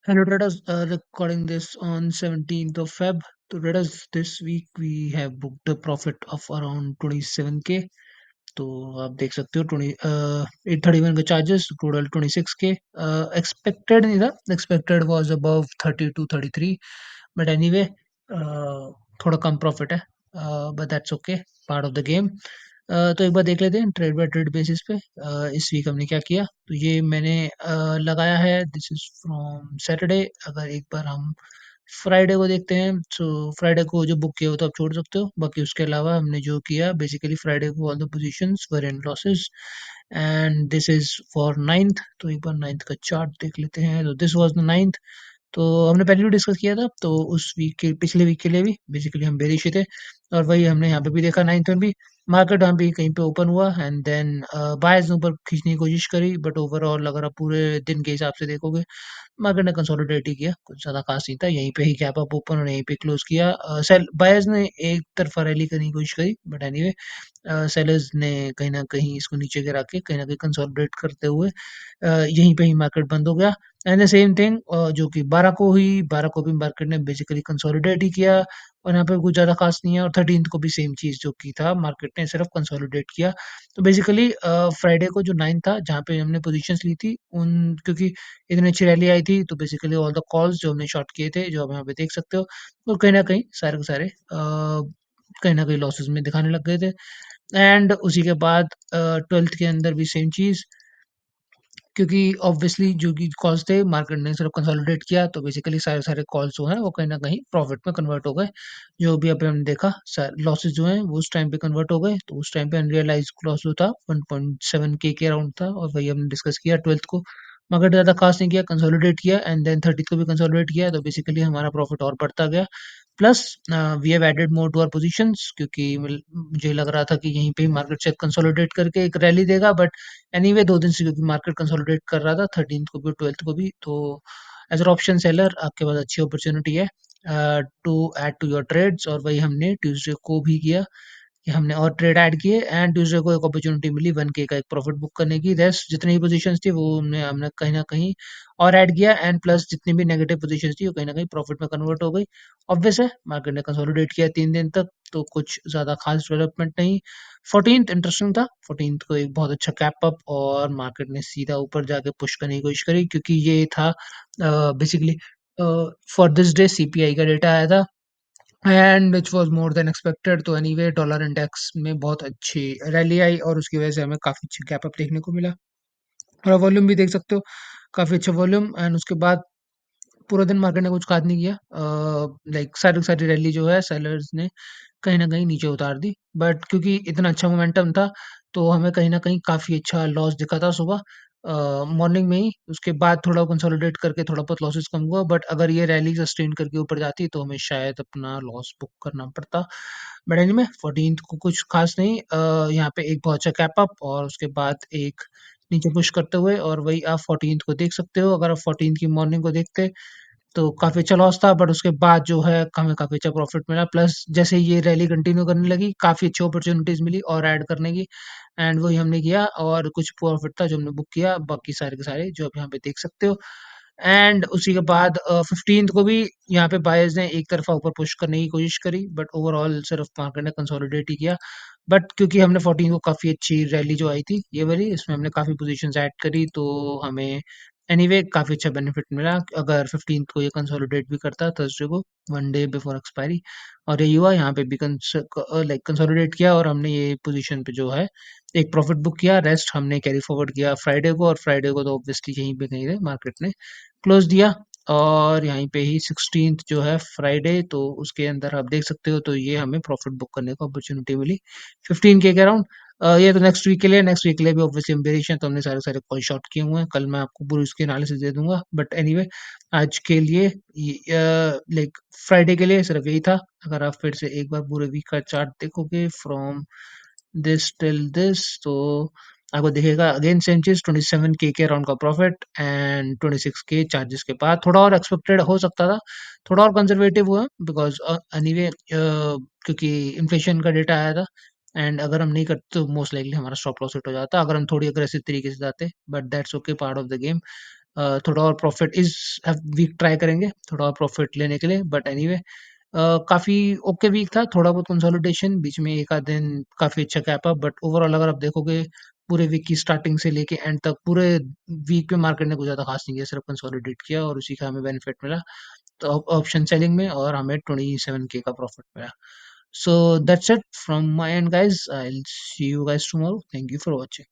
Hello traders, recording this on 17th of Feb. So traders, this week we have booked a profit of around 27k. तो आप देख सकते हो 831 का charges, total 26k. Expected नहीं था, expected was above 32 33, but anyway थोड़ा कम profit है, but that's okay, part of the game. तो एक बार देख लेते हैं ट्रेड बाय ट्रेड बेसिस पे इस वीक हमने क्या किया. तो ये मैंने लगाया है, दिस इज फ्रॉम सैटरडे. अगर एक बार हम फ्राइडे को देखते हैं, सो फ्राइडे को जो बुक किया हो तो आप छोड़ सकते हो. बाकी उसके अलावा हमने जो किया, बेसिकली फ्राइडे को all the positions were in losses, and this is for ninth. तो एक बार नाइन्थ का चार्ट देख लेते हैं. तो दिस वाज द नाइन्थ. तो हमने पहले भी डिस्कस किया था, तो उस वीक के पिछले वीक के लिए भी बेसिकली हम बेरिश ही थे, और वही हमने यहाँ पे भी देखा. नाइन्थ में भी मार्केट यहाँ पे कहीं पे ओपन हुआ, एंड देन बायर्स ने ऊपर खींचने की कोशिश करी, बट ओवरऑल अगर आप पूरे दिन के हिसाब से देखोगे, मार्केट ने कंसोलिडेट ही किया, कुछ ज़्यादा खास नहीं था. यहीं पे ही गैप अप ओपन और यहीं पे क्लोज किया. सेल बायर्स ने एक तरफा रैली करने की कोशिश करी, बट एनीवे सेलर्स ने कहीं न कहीं इसको नीचे गिरा के कहीं न कहीं कंसोलिडेट करते हुए यहीं पे ही मार्केट बंद हो गया. एंड द सेम थिंग जो कि 12 को हुई, 12 को भी मार्केट ने बेसिकली कंसोलिडेट ही किया, और यहाँ पे कुछ ज़्यादा खास नहीं है. और 13th को भी सेम चीज़ जो की था, मार्केट ने सिर्फ कंसोलिडेट किया. तो बेसिकली फ्राइडे को जो 9 था, जहाँ पे हमने पोजीशंस ली थी, उन क्योंकि इतनी अच्छी रैली आई थी, तो बेसिकली ऑल द कॉल्स जो हमने शॉर्ट किए थे, जो आप यहाँ पे देख सकते हो, वो कहीं न कहीं सारे के सारे कहीं न कहीं लॉसेस में दिखाने लग गए थे. एंड उसी के बाद 12th के अंदर भी सेम चीज़, क्योंकि ऑब्वियसली जो कि कॉल्स थे, मार्केट ने सिर्फ कंसोलिडेट किया, तो बेसिकली सारे सारे कॉल्स जो हैं वो कहीं ना कहीं प्रॉफिट में कन्वर्ट हो गए. जो भी अभी हमने देखा, लॉसेस जो हैं वो उस टाइम पे कन्वर्ट हो गए. तो उस टाइम पे अनरियलाइज लॉस जो था 1.7 के अराउंड था, और वही हमने डिस्कस किया. 12th को मार्केट ज़्यादा खास नहीं किया, कंसोलिडेट किया, एंड देन 30th को भी कंसोलिडेट किया, तो बेसिकली हमारा प्रॉफिट और बढ़ता गया. Plus we have added more to our positions, क्योंकि मुझे लग रहा था कि यहीं पे मार्केट शायद कंसोलिडेट करके एक रैली देगा, बट एनीवे 2 दिन से क्योंकि मार्केट कंसोलिडेट कर रहा था, 13th को भी 12th को भी, तो एज एन ऑप्शन सेलर आपके पास अच्छी अपॉर्चुनिटी है to add to your trades. और वही हमने ट्यूसडे को भी किया, कि हमने और ट्रेड ऐड किए, एंड ट्यूसडे को एक अपॉर्चुनिटी मिली 1k का एक प्रॉफिट बुक करने की. रेस्ट जितनी भी पोजीशंस थी वो हमने हमने कहीं ना कहीं और ऐड किया, एंड प्लस जितनी भी नेगेटिव पोजीशंस थी वो कहीं ना कहीं प्रॉफिट में कन्वर्ट हो गई. ऑब्वियस है, मार्केट ने कंसोलिडेट किया 3 दिन तक, तो कुछ ज्यादा खास डेवलपमेंट नहीं. 14th इंटरेस्टिंग था. 14th को एक बहुत अच्छा कैप अप, और मार्केट ने सीधा ऊपर जाके पुश करने की कोशिश करी, क्योंकि ये था basically for this day CPI का डेटा आया था, and which was more than expected. तो एनीवे डॉलर इंडेक्स में बहुत अच्छी रैली आई, और उसकी वजह से हमें काफी अच्छा गैप अप देखने को मिला. और वॉल्यूम भी देख सकते हो, काफी अच्छा वॉल्यूम. एंड उसके बाद पूरा दिन मार्केट ने कुछ खास नहीं किया. लाइक सारी सारी रैली जो है सेलर्स ने कहीं न कहीं नीचे उतार दी, बट क्योंकि इतना अच्छा मोमेंटम था, तो हमें कहीं न कहीं काफ़ी अच्छा लॉस दिखा था सुबह मॉर्निंग में ही. उसके बाद थोड़ा कंसोलिडेट करके थोड़ा बहुत लॉसेस कम हुआ, बट अगर ये रैली सस्टेन करके ऊपर जाती, तो हमें शायद अपना लॉस बुक करना पड़ता. बट एनीवे 14th को कुछ खास नहीं, यहाँ पे एक बहुत अच्छा कैप अप, और उसके बाद एक नीचे पुश करते हुए, और वही आप 14th को देख सकते हो. अगर आप 14th की मॉर्निंग को देखते, तो काफ़ी अच्छा लॉस था, बट उसके बाद जो है हमें काफ़ी अच्छा प्रॉफिट मिला. प्लस जैसे ये रैली कंटिन्यू करने लगी, काफ़ी अच्छी अपॉर्चुनिटीज़ मिली और ऐड करने की, एंड वही हमने किया, और कुछ प्रॉफिट था जो हमने बुक किया, बाकी सारे के सारे जो आप यहाँ पे देख सकते हो. एंड उसी के बाद 15th को भी यहाँ पे बायर्स ने एक तरफा ऊपर पुश करने की कोशिश करी, बट ओवरऑल सिर्फ मार्केट ने कंसोलिडेट ही किया. बट क्योंकि हमने 14 को काफ़ी अच्छी रैली जो आई थी ये वाली, इसमें हमने काफ़ी पोजीशंस ऐड करी, तो हमें एनीवे काफ़ी अच्छा बेनिफिट मिला. अगर 15th को ये कंसोलिडेट भी करता थर्सडे को, 1 डे बिफोर एक्सपायरी, और ये हुआ यहाँ पे भी लाइक कंसोलिडेट किया, और हमने ये पोजीशन पे जो है एक प्रॉफिट बुक किया. रेस्ट हमने कैरी फॉरवर्ड किया फ्राइडे को, और फ्राइडे को तो ऑब्वियसली यहीं पे कहीं थे मार्केट ने क्लोज दिया. और यहीं पे ही 16th जो है फ्राइडे, तो उसके अंदर आप देख सकते हो, तो ये हमें प्रॉफिट बुक करने को अपॉर्चुनिटी मिली 15k के अराउंड. ये तो नेक्स्ट वीक के लिए, नेक्स्ट वीक के लिए भी ऑब्वियसली हम बेरिश हैं, तो हमने सारे सारे कॉल शॉर्ट किए हुए हैं. कल मैं आपको पूरी उसकी एनालिसिस दे दूंगा, बट एनीवे आज के लिए लाइक फ्राइडे के लिए सिर्फ यही था. अगर आप फिर से एक बार पूरे वीक का चार्ट देखोगे फ्रॉम दिस टिल दिस, तो आपको दिखेगा अगेन सेम चीज, 27k के अराउंड का प्रॉफिट, एंड 26k चार्जेस के बाद. थोड़ा और एक्सपेक्टेड हो सकता था, थोड़ा और कंजर्वेटिव हुआ, बिकॉज एनीवे क्योंकि इन्फ्लेशन का डेटा आया था, एंड अगर हम नहीं करते तो मोस्ट लाइकली हमारा स्टॉप लॉस हिट हो जाता, अगर हम थोड़ी अग्रेसिव तरीके से जाते, but that's okay, part of the game. थोड़ा और प्रॉफिट इस वीक ट्राई करेंगे थोड़ा और प्रॉफिट लेने के लिए, बट एनीवे काफी ओके वीक था, थोड़ा बहुत कंसोलिडेशन बीच में एक आध दिन काफी अच्छा गैप अप, बट ओवरऑल अगर आप देखोगे पूरे वीक की स्टार्टिंग से लेके एंड तक पूरे वीक में मार्केट ने कुछ ज्यादा खास नहीं किया, सिर्फ कंसोलिडेट किया और उसी का हमें बेनिफिट मिला तो ऑप्शन सेलिंग में, और हमें 27K का प्रॉफिट मिला. So that's it from my end, guys. I'll see you guys tomorrow. Thank you for watching.